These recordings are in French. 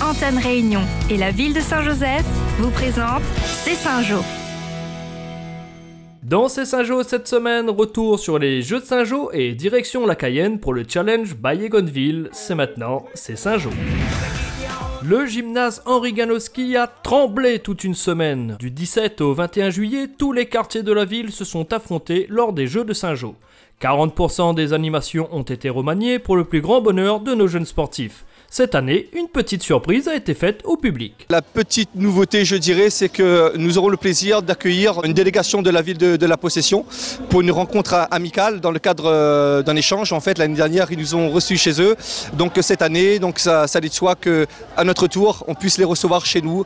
Antenne Réunion et la ville de Saint-Joseph vous présentent C'est Saint-Jo. Dans C'est Saint-Jo cette semaine, retour sur les Jeux de Saint-Jo et direction la Cayenne pour le challenge by Egonville. C'est maintenant, C'est Saint-Jo. Le gymnase Henri Ganowski a tremblé toute une semaine. Du 17 au 21 juillet, tous les quartiers de la ville se sont affrontés lors des Jeux de Saint-Jo. 40% des animations ont été remaniées pour le plus grand bonheur de nos jeunes sportifs. Cette année, une petite surprise a été faite au public. La petite nouveauté, je dirais, c'est que nous aurons le plaisir d'accueillir une délégation de la ville de la Possession pour une rencontre amicale dans le cadre d'un échange. En fait, l'année dernière, ils nous ont reçus chez eux. Donc cette année, ça allait de soi qu'à notre tour, on puisse les recevoir chez nous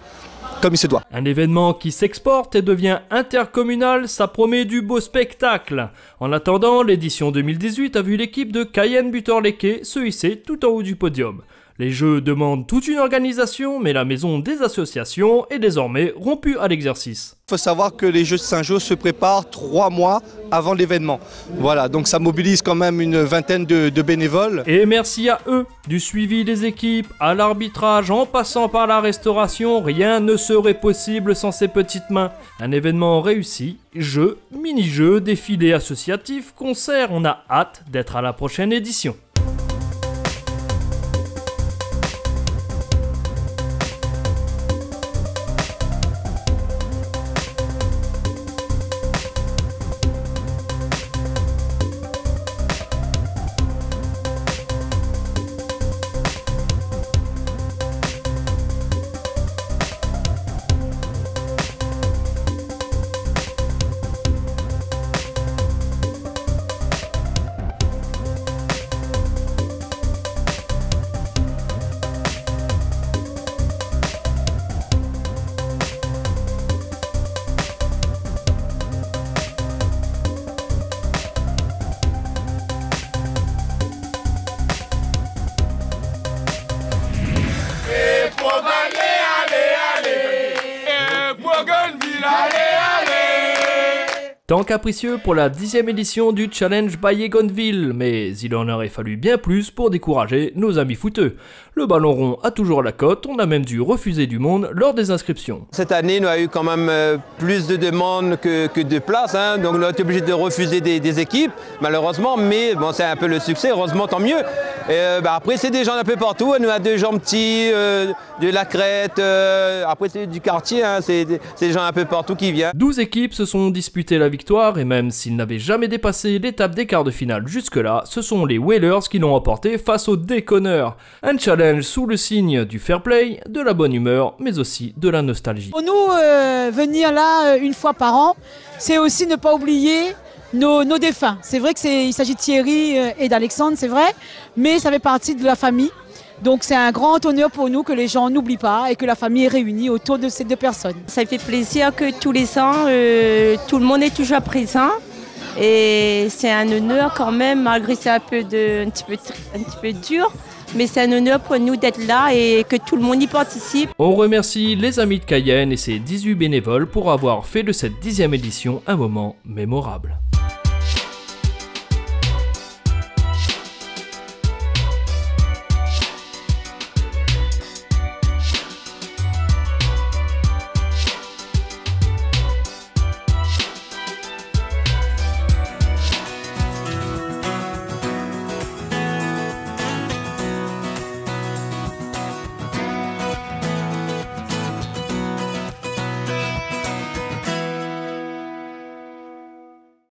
comme il se doit. Un événement qui s'exporte et devient intercommunal, ça promet du beau spectacle. En attendant, l'édition 2018 a vu l'équipe de Cayenne Butor-Léqué se hisser tout en haut du podium. Les Jeux demandent toute une organisation, mais la maison des associations est désormais rompue à l'exercice. Il faut savoir que les Jeux de Saint-Jo se préparent 3 mois avant l'événement. Voilà, donc ça mobilise quand même une vingtaine de bénévoles. Et merci à eux, du suivi des équipes, à l'arbitrage, en passant par la restauration, rien ne serait possible sans ces petites mains. Un événement réussi, jeux, mini-jeux, défilés associatifs, concerts, on a hâte d'être à la prochaine édition. Temps capricieux pour la 10e édition du Challenge by Egonville, mais il en aurait fallu bien plus pour décourager nos amis footeux. Le ballon rond a toujours la cote, on a même dû refuser du monde lors des inscriptions. Cette année, nous avons eu quand même plus de demandes que de places, hein, donc on a été obligé de refuser des équipes, malheureusement, mais bon, c'est un peu le succès, heureusement, tant mieux. Après, c'est des gens un peu partout, nous avons des gens petits, de la Crète, après c'est du quartier, hein, c'est des gens un peu partout qui viennent. 12 équipes se sont disputées la victoire et même s'ils n'avaient jamais dépassé l'étape des quarts de finale jusque-là, ce sont les Whalers qui l'ont emporté face aux déconneurs. Un challenge sous le signe du fair play, de la bonne humeur, mais aussi de la nostalgie. Pour nous, venir là une fois par an, c'est aussi ne pas oublier nos défunts. C'est vrai qu'il s'agit de Thierry et d'Alexandre, c'est vrai, mais ça fait partie de la famille. Donc c'est un grand honneur pour nous que les gens n'oublient pas et que la famille est réunie autour de ces 2 personnes. Ça fait plaisir que tous les ans, tout le monde est toujours présent. Et c'est un honneur quand même, malgré c'est un petit peu dur. Mais c'est un honneur pour nous d'être là et que tout le monde y participe. On remercie les amis de Cayenne et ses 18 bénévoles pour avoir fait de cette 10e édition un moment mémorable.